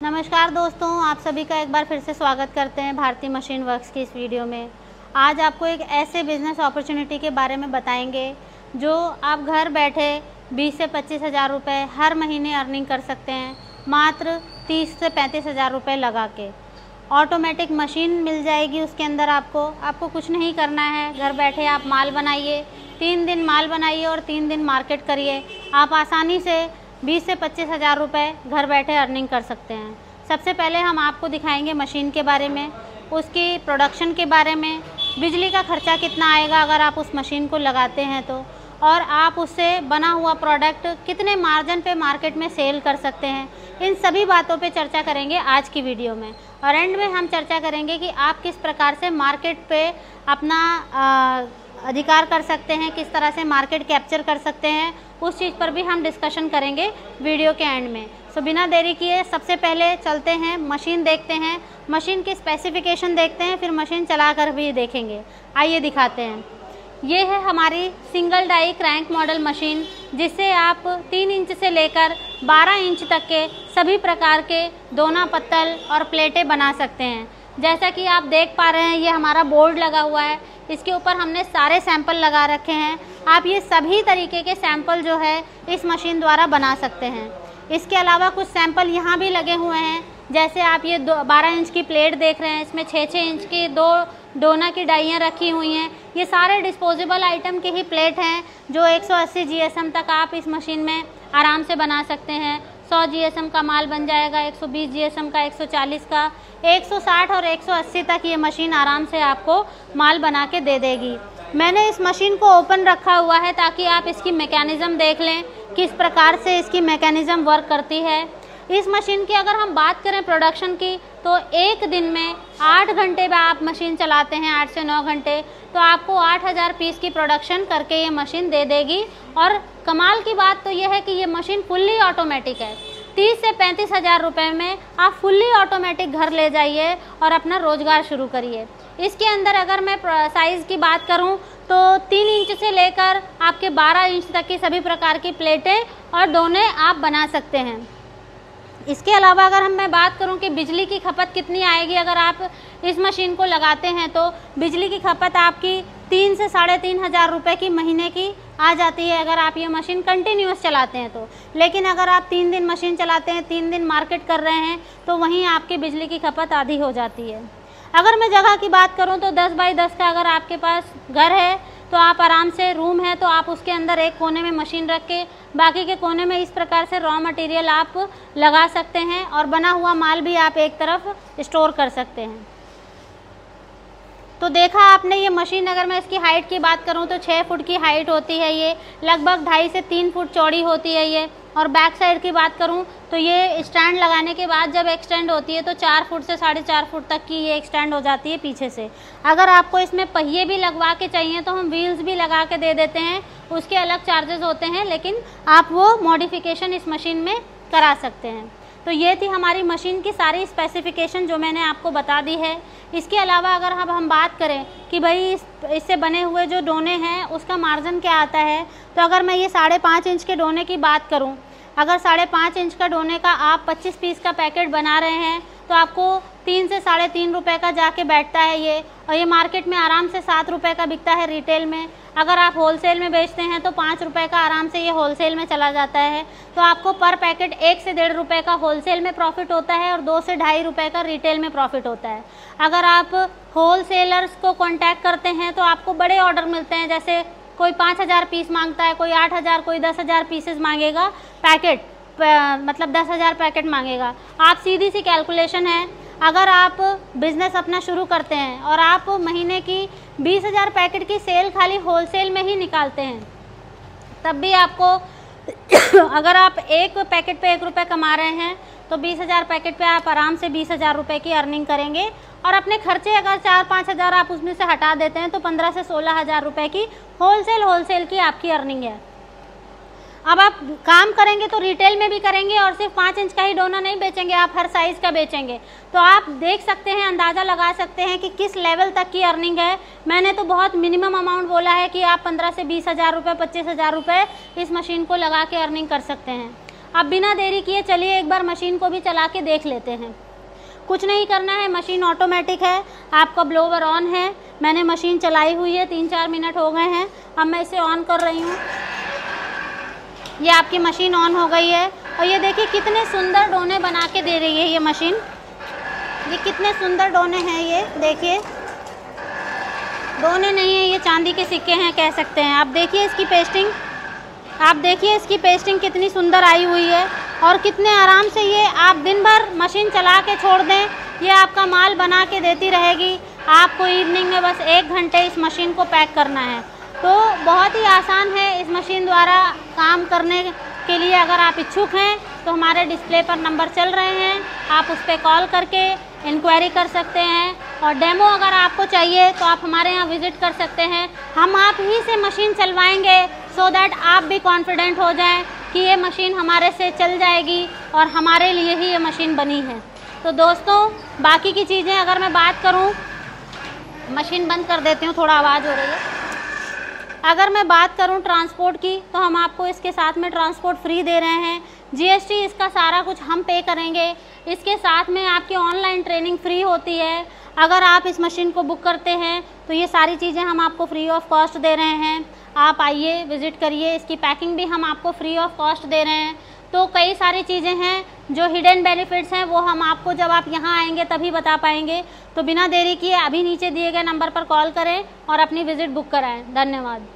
नमस्कार दोस्तों, आप सभी का एक बार फिर से स्वागत करते हैं भारती मशीन वर्क्स की इस वीडियो में। आज आपको एक ऐसे बिज़नेस अपॉर्चुनिटी के बारे में बताएंगे जो आप घर बैठे 20 से 25 हज़ार रुपये हर महीने अर्निंग कर सकते हैं, मात्र 30 से 35 हज़ार रुपये लगा के। ऑटोमेटिक मशीन मिल जाएगी उसके अंदर। आपको कुछ नहीं करना है, घर बैठे आप माल बनाइए, 3 दिन माल बनाइए और 3 दिन मार्केट करिए। आप आसानी से 20 से 25 हज़ार रुपये घर बैठे अर्निंग कर सकते हैं। सबसे पहले हम आपको दिखाएंगे मशीन के बारे में, उसकी प्रोडक्शन के बारे में, बिजली का खर्चा कितना आएगा अगर आप उस मशीन को लगाते हैं तो, और आप उससे बना हुआ प्रोडक्ट कितने मार्जिन पे मार्केट में सेल कर सकते हैं। इन सभी बातों पे चर्चा करेंगे आज की वीडियो में। और एंड में हम चर्चा करेंगे कि आप किस प्रकार से मार्केट पे अपना अधिकार कर सकते हैं, किस तरह से मार्केट कैप्चर कर सकते हैं, उस चीज़ पर भी हम डिस्कशन करेंगे वीडियो के एंड में। सो बिना देरी किए सबसे पहले चलते हैं, मशीन देखते हैं, मशीन की स्पेसिफिकेशन देखते हैं, फिर मशीन चलाकर भी देखेंगे। आइए दिखाते हैं। ये है हमारी single die crank model machine, जिससे आप 3 इंच से लेकर 12 इंच तक के सभी प्रकार के दोना पत्तल और प्लेटें बना सकते हैं। जैसा कि आप देख पा रहे हैं, ये हमारा बोर्ड लगा हुआ है, इसके ऊपर हमने सारे सैंपल लगा रखे हैं। आप ये सभी तरीके के सैंपल जो है इस मशीन द्वारा बना सकते हैं। इसके अलावा कुछ सैंपल यहाँ भी लगे हुए हैं, जैसे आप ये 12 इंच की प्लेट देख रहे हैं, इसमें 6-6 इंच की 2 डोना की डाइयाँ रखी हुई हैं। ये सारे डिस्पोजेबल आइटम के ही प्लेट हैं जो 180 GSM तक आप इस मशीन में आराम से बना सकते हैं। 100 GSM का माल बन जाएगा, 120 GSM का, 140 का, 160 और 180 तक ये मशीन आराम से आपको माल बना के दे देगी। मैंने इस मशीन को ओपन रखा हुआ है ताकि आप इसकी मैकेनिज़्म देख लें, किस प्रकार से इसकी मैकेनिज़्म वर्क करती है। इस मशीन की अगर हम बात करें प्रोडक्शन की, तो एक दिन में 8 घंटे में आप मशीन चलाते हैं, 8 से 9 घंटे, तो आपको 8000 पीस की प्रोडक्शन करके ये मशीन दे देगी। और कमाल की बात तो यह है कि ये मशीन फुल्ली ऑटोमेटिक है। 30 से 35 हज़ार रुपये में आप फुल्ली ऑटोमेटिक घर ले जाइए और अपना रोज़गार शुरू करिए। इसके अंदर अगर मैं साइज़ की बात करूं तो 3 इंच से लेकर आपके 12 इंच तक की सभी प्रकार की प्लेटें और डोने आप बना सकते हैं। इसके अलावा अगर मैं बात करूं कि बिजली की खपत कितनी आएगी अगर आप इस मशीन को लगाते हैं, तो बिजली की खपत आपकी 3 से 3.5 हज़ार रुपये की महीने की आ जाती है अगर आप ये मशीन कंटिन्यूस चलाते हैं तो। लेकिन अगर आप 3 दिन मशीन चलाते हैं, 3 दिन मार्केट कर रहे हैं, तो वहीं आपकी बिजली की खपत आधी हो जाती है। अगर मैं जगह की बात करूं तो 10 बाई 10 का अगर आपके पास घर है तो आप आराम से, रूम है तो आप उसके अंदर एक कोने में मशीन रख के बाकी के कोने में इस प्रकार से रॉ मटेरियल आप लगा सकते हैं और बना हुआ माल भी आप एक तरफ स्टोर कर सकते हैं। तो देखा आपने ये मशीन, अगर मैं इसकी हाइट की बात करूं तो 6 फुट की हाइट होती है, ये लगभग 2.5 से 3 फुट चौड़ी होती है ये। और बैक साइड की बात करूं तो ये स्टैंड लगाने के बाद जब एक्सटेंड होती है तो 4 फुट से 4.5 फुट तक की ये एक्सटेंड हो जाती है पीछे से। अगर आपको इसमें पहिए भी लगवा के चाहिए तो हम व्हील्स भी लगा के दे देते हैं, उसके अलग चार्जेस होते हैं, लेकिन आप वो मॉडिफिकेशन इस मशीन में करा सकते हैं। तो ये थी हमारी मशीन की सारी स्पेसिफिकेशन जो मैंने आपको बता दी है। इसके अलावा अगर हम बात करें कि भाई इससे बने हुए जो डोने हैं उसका मार्जिन क्या आता है, तो अगर मैं ये 5.5 इंच के डोने की बात करूं, अगर 5.5 इंच का डोने का आप 25 पीस का पैकेट बना रहे हैं तो आपको 3 से 3.5 रुपये का जाके बैठता है ये। और ये मार्केट में आराम से 7 रुपये का बिकता है रिटेल में। अगर आप होलसेल में बेचते हैं तो 5 रुपये का आराम से ये होलसेल में चला जाता है। तो आपको पर पैकेट 1 से 1.5 रुपये का होलसेल में प्रॉफिट होता है और 2 से 2.5 रुपये का रिटेल में प्रॉफिट होता है। अगर आप होलसेलर्स को कॉन्टैक्ट करते हैं तो आपको बड़े ऑर्डर मिलते हैं, जैसे कोई 5000 पीस मांगता है, कोई 8000, कोई 10,000 पीसेस मांगेगा पैकेट, मतलब 10,000 पैकेट मांगेगा। आप सीधी सी कैलकुलेशन है, अगर आप बिज़नेस अपना शुरू करते हैं और आप महीने की 20,000 पैकेट की सेल खाली होलसेल में ही निकालते हैं, तब भी आपको अगर आप एक पैकेट पे 1 रुपये कमा रहे हैं तो 20,000 पैकेट पे आप आराम से 20,000 रुपये की अर्निंग करेंगे। और अपने खर्चे अगर 4-5 हज़ार आप उसमें से हटा देते हैं तो 15 से 16 हज़ार रुपये की होलसेल की आपकी अर्निंग है। अब आप काम करेंगे तो रिटेल में भी करेंगे और सिर्फ 5 इंच का ही डोना नहीं बेचेंगे, आप हर साइज़ का बेचेंगे। तो आप देख सकते हैं, अंदाज़ा लगा सकते हैं कि किस लेवल तक की अर्निंग है। मैंने तो बहुत मिनिमम अमाउंट बोला है कि आप 15 से 20 हज़ार रुपये, 25 हज़ार रुपये इस मशीन को लगा के अर्निंग कर सकते हैं। अब बिना देरी किए चलिए एक बार मशीन को भी चला के देख लेते हैं। कुछ नहीं करना है, मशीन ऑटोमेटिक है, आपका ब्लोवर ऑन है। मैंने मशीन चलाई हुई है, 3-4 मिनट हो गए हैं। अब मैं इसे ऑन कर रही हूँ। ये आपकी मशीन ऑन हो गई है और ये देखिए कितने सुंदर डोने बना के दे रही है ये मशीन। ये कितने सुंदर डोने हैं, ये देखिए, डोने नहीं है, ये चांदी के सिक्के हैं कह सकते हैं। आप देखिए इसकी पेस्टिंग, आप देखिए इसकी पेस्टिंग कितनी सुंदर आई हुई है और कितने आराम से ये आप दिन भर मशीन चला के छोड़ दें, ये आपका माल बना के देती रहेगी। आपको इवनिंग में बस 1 घंटे इस मशीन को पैक करना है। तो बहुत ही आसान है इस मशीन द्वारा काम करने के लिए। अगर आप इच्छुक हैं तो हमारे डिस्प्ले पर नंबर चल रहे हैं, आप उस पर कॉल करके इंक्वायरी कर सकते हैं। और डेमो अगर आपको चाहिए तो आप हमारे यहाँ विज़िट कर सकते हैं। हम आप ही से मशीन चलवाएंगे सो दैट आप भी कॉन्फिडेंट हो जाएं कि ये मशीन हमारे से चल जाएगी और हमारे लिए ही ये मशीन बनी है। तो दोस्तों, बाकी की चीज़ें अगर मैं बात करूँ, मशीन बंद कर देती हूँ, थोड़ा आवाज़ हो रही है। अगर मैं बात करूं ट्रांसपोर्ट की, तो हम आपको इसके साथ में ट्रांसपोर्ट फ्री दे रहे हैं। जीएसटी इसका सारा कुछ हम पे करेंगे। इसके साथ में आपकी ऑनलाइन ट्रेनिंग फ्री होती है। अगर आप इस मशीन को बुक करते हैं तो ये सारी चीज़ें हम आपको फ्री ऑफ कॉस्ट दे रहे हैं। आप आइए, विज़िट करिए। इसकी पैकिंग भी हम आपको फ्री ऑफ कॉस्ट दे रहे हैं। तो कई सारी चीज़ें हैं जो हिडन बेनिफिट्स हैं, वो हम आपको जब आप यहाँ आएंगे तभी बता पाएंगे। तो बिना देरी किए अभी नीचे दिए गए नंबर पर कॉल करें और अपनी विज़िट बुक कराएं। धन्यवाद।